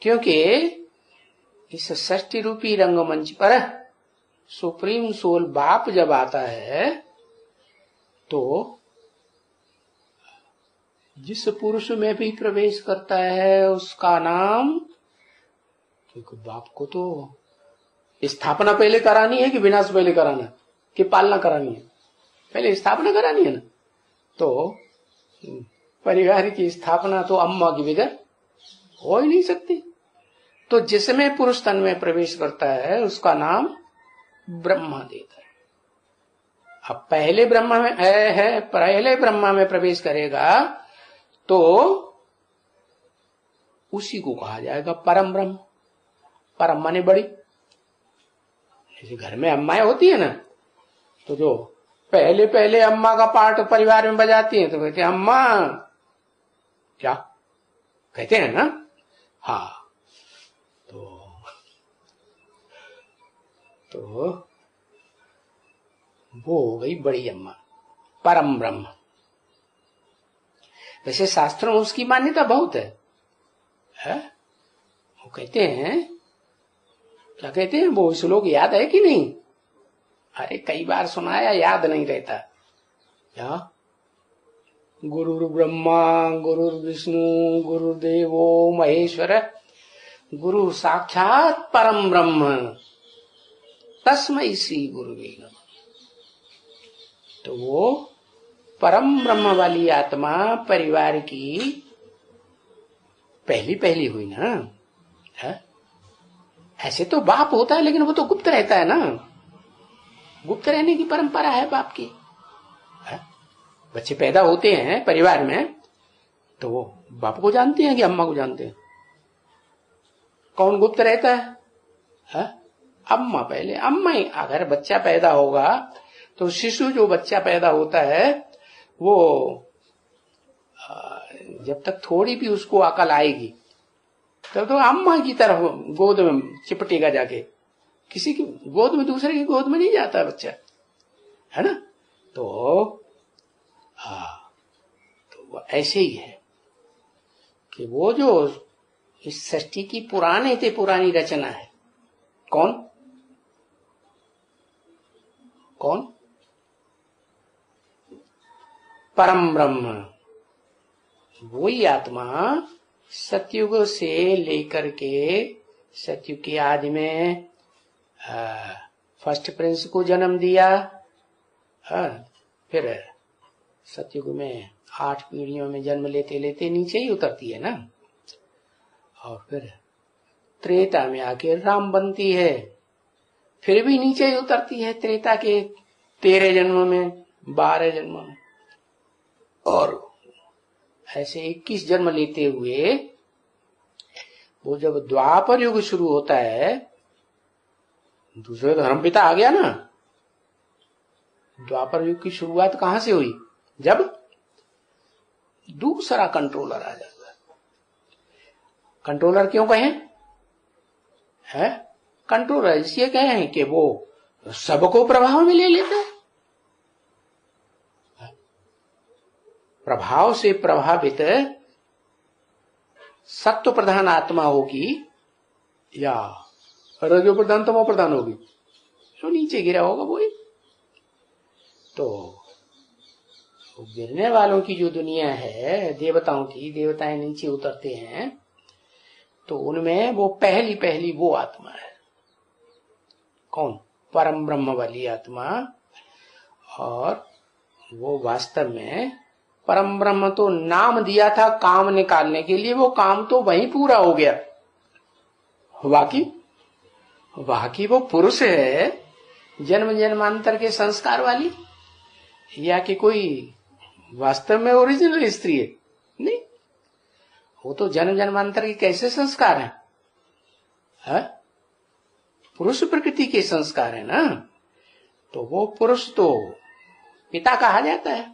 क्योंकि इस सृष्टि रूपी रंगमंच पर सुप्रीम सोल बाप जब आता है तो जिस पुरुष में भी प्रवेश करता है उसका नाम, क्योंकि बाप को तो स्थापना पहले करानी है कि विनाश पहले कराना, कि पालना करानी है? पहले स्थापना करानी है ना। तो परिवार की स्थापना तो अम्मा की बगैर हो ही नहीं सकती। तो जिसमें पुरुष तन में प्रवेश करता है उसका नाम ब्रह्मा देता है। अब पहले ब्रह्मा में पहले ब्रह्मा में प्रवेश करेगा तो उसी को कहा जाएगा परम ब्रह्म। परम माने बड़ी। जैसे घर में अम्माएं होती है ना, तो जो पहले पहले अम्मा का पार्ट परिवार में बजाती है तो कहते हैं अम्मा, क्या कहते हैं ना। हाँ, तो वो हो गई बड़ी अम्मा, परम ब्रह्म। वैसे शास्त्रों में उसकी मान्यता बहुत है? वो कहते हैं, क्या कहते हैं वो श्लोक याद है कि नहीं? अरे कई बार सुनाया, याद नहीं रहता। क्या? गुरुर् ब्रह्मा गुरुर्विष्णु गुरुर्देवो महेश्वर गुरु साक्षात परम ब्रह्म तस्मै श्री गुरुवे नमः। तो वो परम ब्रह्म वाली आत्मा परिवार की पहली हुई ना। है? ऐसे तो बाप होता है लेकिन वो तो गुप्त रहता है ना। गुप्त रहने की परंपरा है बाप की। है? बच्चे पैदा होते हैं परिवार में तो वो बाप को जानते हैं कि अम्मा को जानते हैं? कौन गुप्त रहता है? अम्मा पहले। अम्मा ही। अगर बच्चा पैदा होगा तो शिशु जो बच्चा पैदा होता है वो जब तक थोड़ी भी उसको अकल आएगी तब तो अम्मा की तरफ गोद में चिपटेगा जाके। किसी की गोद में, दूसरे की गोद में नहीं जाता बच्चा, है ना। तो तो ऐसे ही है कि वो जो इस सृष्टि की पुराने से पुरानी रचना है। कौन परम ब्रह्म। वही आत्मा सतयुग से लेकर के सतयुग की आदि में फर्स्ट प्रिंस को जन्म दिया। फिर सतयुग में 8 पीढ़ियों में जन्म लेते लेते नीचे ही उतरती है ना। और फिर त्रेता में आके राम बनती है। फिर भी नीचे ही उतरती है त्रेता के 13 जन्मों में, 12 जन्मों में, और ऐसे 21 जन्म लेते हुए वो जब द्वापर युग शुरू होता है, दूसरे धर्मपिता आ गया ना। द्वापर युग की शुरुआत कहां से हुई? जब दूसरा कंट्रोलर आ जाता है। कंट्रोलर क्यों कहें? है कंट्रोलर इसलिए कहें कि वो सबको प्रभाव में ले लेता है। प्रभाव से प्रभावित सत्व प्रधान आत्मा होगी या रजो प्रधान तमो प्रधान होगी, जो नीचे गिरा होगा वही। तो गिरने वालों की जो दुनिया है देवताओं की, देवताएं नीचे उतरते हैं, तो उनमें वो पहली पहली वो आत्मा है। कौन? परम ब्रह्म वाली आत्मा। और वो वास्तव में परम ब्रह्म तो नाम दिया था काम निकालने के लिए, वो काम तो वहीं पूरा हो गया। बाकी वो पुरुष है जन्म जन्मांतर के संस्कार वाली, या कि कोई वास्तव में ओरिजिनल स्त्री है? नहीं, वो तो जन्म जन्मांतर के कैसे संस्कार हैं? है? पुरुष प्रकृति के संस्कार है ना। तो वो पुरुष तो पिता कहा जाता है।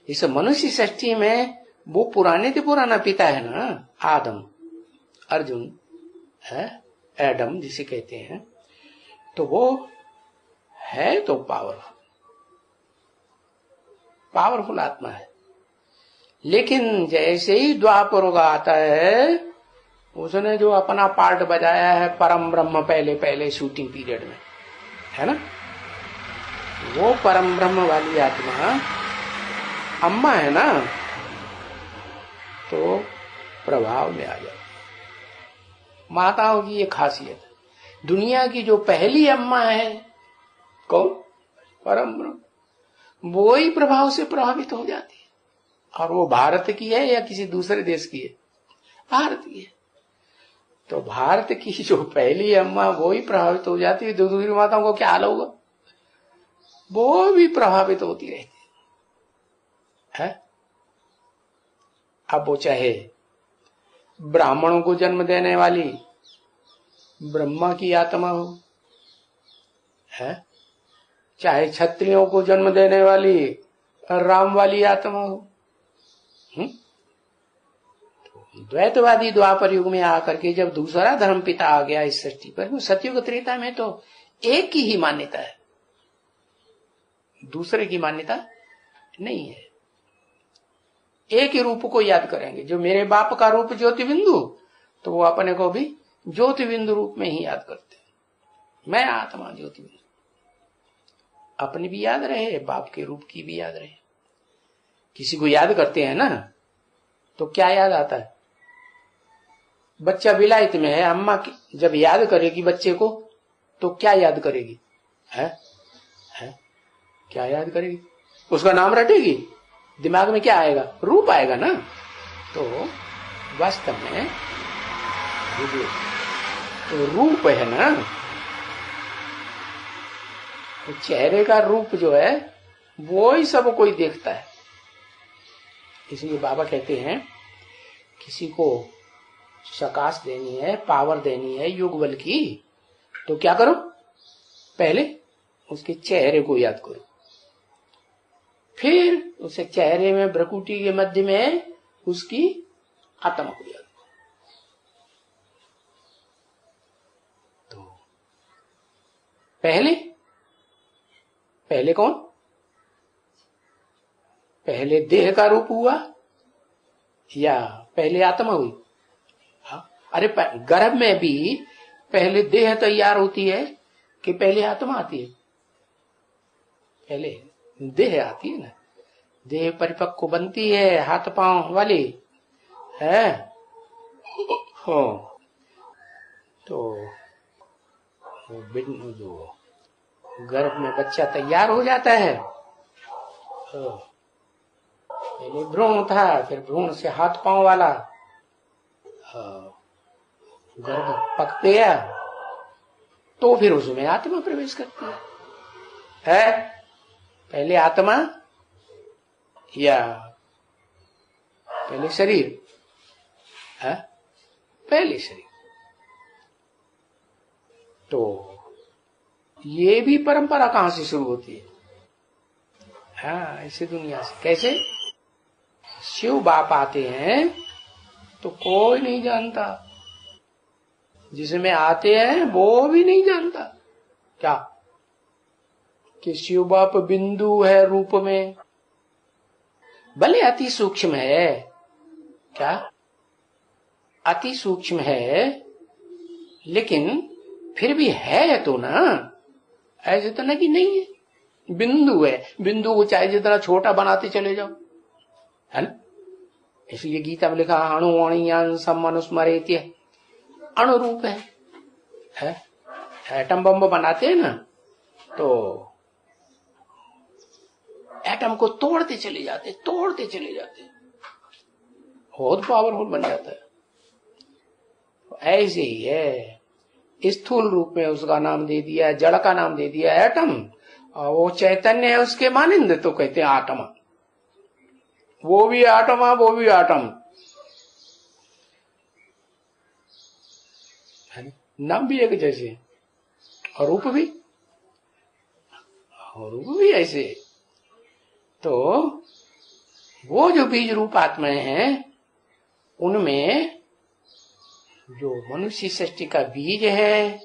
इस मनुष्य सृष्टि में वो पुराने से पुराना पिता है ना, आदम, अर्जुन है, एडम जिसे कहते हैं। तो वो है तो पावरफुल आत्मा है। लेकिन जैसे ही द्वापर युग आता है, उसने जो अपना पार्ट बजाया है परम ब्रह्म पहले शूटिंग पीरियड में, है ना, वो परम ब्रह्म वाली आत्मा अम्मा है ना, तो प्रभाव में आ जाती। माताओं की ये खासियत है। दुनिया की जो पहली अम्मा है कौन? परम ब्रह्म। वो ही प्रभाव से प्रभावित हो जाती है। और वो भारत की है या किसी दूसरे देश की है? भारत की है। तो भारत की जो पहली अम्मा वो ही प्रभावित हो जाती है, दूसरी माताओं को क्या हाल होगा? वो भी प्रभावित होती रहती है। अब वो चाहे ब्राह्मणों को जन्म देने वाली ब्रह्मा की आत्मा हो, है, चाहे क्षत्रियों को जन्म देने वाली राम वाली आत्मा हो। द्वैतवादी द्वापर युग में आकर के जब दूसरा धर्म पिता आ गया इस सृष्टि पर, सतयुग त्रेता में तो एक की ही मान्यता है, दूसरे की मान्यता नहीं है। एक ही रूप को याद करेंगे। जो मेरे बाप का रूप ज्योति बिंदु, तो वो अपने को भी ज्योति बिंदु रूप में ही याद करते हैं। मैं आत्मा ज्योति बिंदु, अपनी भी याद रहे, बाप के रूप की भी याद रहे। किसी को याद करते हैं ना, तो क्या याद आता है? बच्चा विलायत में है, अम्मा जब याद करेगी बच्चे को तो क्या याद करेगी? है क्या याद करेगी? उसका नाम रटेगी, दिमाग में क्या आएगा? रूप आएगा ना। तो वास्तव में तो रूप है ना, तो चेहरे का रूप जो है वो ही सब कोई देखता है। इसलिए बाबा कहते हैं किसी को शकाश देनी है, पावर देनी है योग बल की, तो क्या करो? पहले उसके चेहरे को याद करो, फिर उसे चेहरे में भ्रकुटी के मध्य में उसकी आत्मा को याद करो। तो पहले कौन? पहले देह का रूप हुआ या पहले आत्मा हुई? हाँ? अरे गर्भ में भी पहले देह तैयार होती है कि पहले आत्मा आती है? पहले देह आती है ना। देह परिपक्व बनती है, हाथ पांव वाली है। हो तो जो गर्भ में बच्चा तैयार हो जाता है, पहले भ्रूण था, फिर भ्रूण से हाथ पांव वाला, गर्भ पक गया, तो फिर उसमें आत्मा प्रवेश करती है? पहले आत्मा या पहले शरीर? है पहले शरीर। तो ये भी परंपरा कहां से शुरू होती है? हाँ, ऐसे दुनिया से। कैसे? शिव बाप आते हैं तो कोई नहीं जानता, जिसमें आते हैं वो भी नहीं जानता क्या कि शिव बाप बिंदु है रूप में, भले अति सूक्ष्म है। क्या? अति सूक्ष्म है, लेकिन फिर भी है तो ना, ऐसे तो ना कि नहीं है। बिंदु है, बिंदु को चाहे जितना छोटा बनाते चले जाओ, है ना। इसलिए गीता में लिखा अणु अणियांसम मनुस्मरेत्य, अणु रूप है। एटम बम बनाते हैं ना, तो एटम को तोड़ते चले जाते, बहुत पावरफुल बन जाता है। ऐसे ही है, स्थूल रूप में उसका नाम दे दिया, जड़ का नाम दे दिया एटम, और वो चैतन्य है उसके मानिंद तो कहते हैं आत्मा। वो भी आत्मा, वो भी आटम, नाम भी एक जैसे, और रूप भी ऐसे। तो वो जो बीज रूप आत्माएं हैं, उनमें जो मनुष्य सृष्टि का बीज है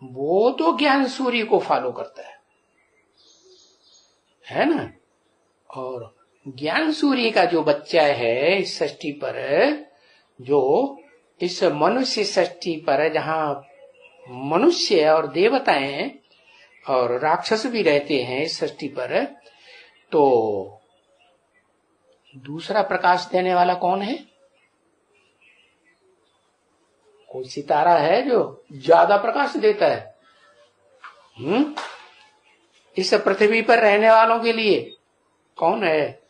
वो तो ज्ञान सूर्य को फॉलो करता है ना। और ज्ञान सूर्य का जो बच्चा है इस सृष्टि पर, जो इस मनुष्य सृष्टि पर, जहां मनुष्य और देवताएं और राक्षस भी रहते हैं इस सृष्टि पर, तो दूसरा प्रकाश देने वाला कौन है? कोई सितारा है जो ज्यादा प्रकाश देता है? इस पृथ्वी पर रहने वालों के लिए कौन है?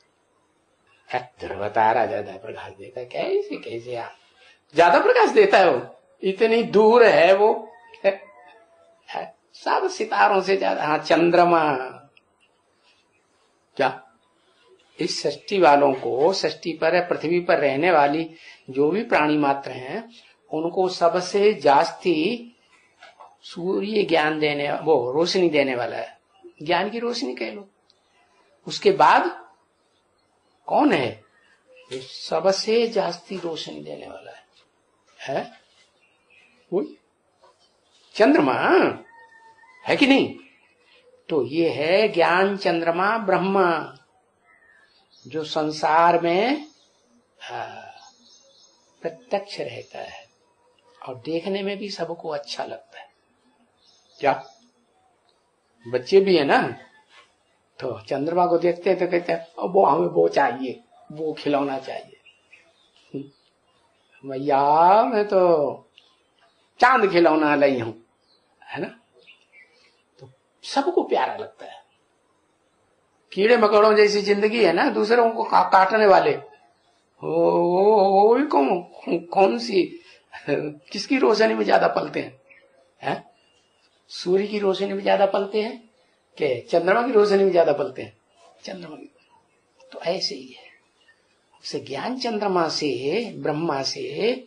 ध्रुव तारा ज्यादा प्रकाश देता है। कैसे आप ज्यादा प्रकाश देता है? वो इतनी दूर है, वो है सब सितारों से ज्यादा। हाँ, चंद्रमा। क्या इस सृष्टि वालों को, सृष्टि पर, पृथ्वी पर रहने वाली जो भी प्राणी मात्र हैं, उनको सबसे जास्ती सूर्य ज्ञान देने, वो रोशनी देने वाला है, ज्ञान की रोशनी कह लो। उसके बाद कौन है? सबसे जास्ती रोशनी देने वाला है वो चंद्रमा, है कि नहीं? तो ये है ज्ञान चंद्रमा ब्रह्मा, जो संसार में प्रत्यक्ष रहता है और देखने में भी सबको अच्छा लगता है। क्या बच्चे भी है ना, तो चंद्रमा को देखते हैं तो कहते हैं वो हमें वो चाहिए, वो खिलौना चाहिए। भैया मैं तो चांद खिलौना लाई हूं, है ना। तो सबको प्यारा लगता है। कीड़े मकोड़ों जैसी जिंदगी है ना, दूसरों को काटने वाले, वो भी कौन सी, किसकी रोशनी में ज्यादा पलते हैं? सूर्य की रोशनी में ज्यादा पलते हैं कि चंद्रमा की रोशनी में ज्यादा पलते हैं? चंद्रमा की। तो ऐसे ही है, उसे ज्ञान चंद्रमा से, ब्रह्मा से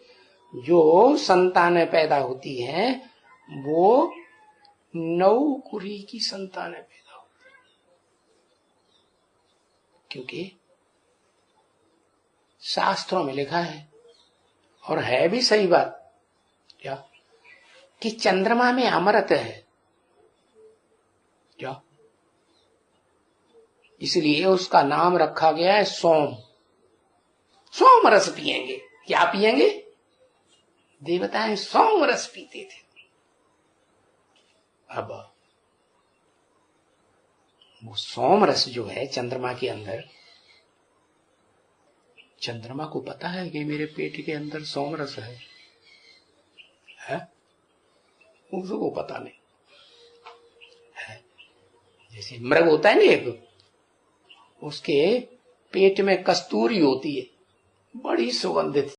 जो संतानें पैदा होती हैं, वो 9 कुरी की संतानें पैदा होती हैं। क्योंकि शास्त्रों में लिखा है, और है भी सही बात, क्या कि चंद्रमा में अमृत है। क्या? इसलिए उसका नाम रखा गया है सोम। सोम रस पिएंगे। क्या पिएंगे? देवताएं सोम रस पीते थे। अब वो सोम रस जो है चंद्रमा के अंदर, चंद्रमा को पता है कि मेरे पेट के अंदर सोम रस है? उसको पता नहीं है। जैसे मृग होता है ना एक, उसके पेट में कस्तूरी होती है, बड़ी सुगंधित।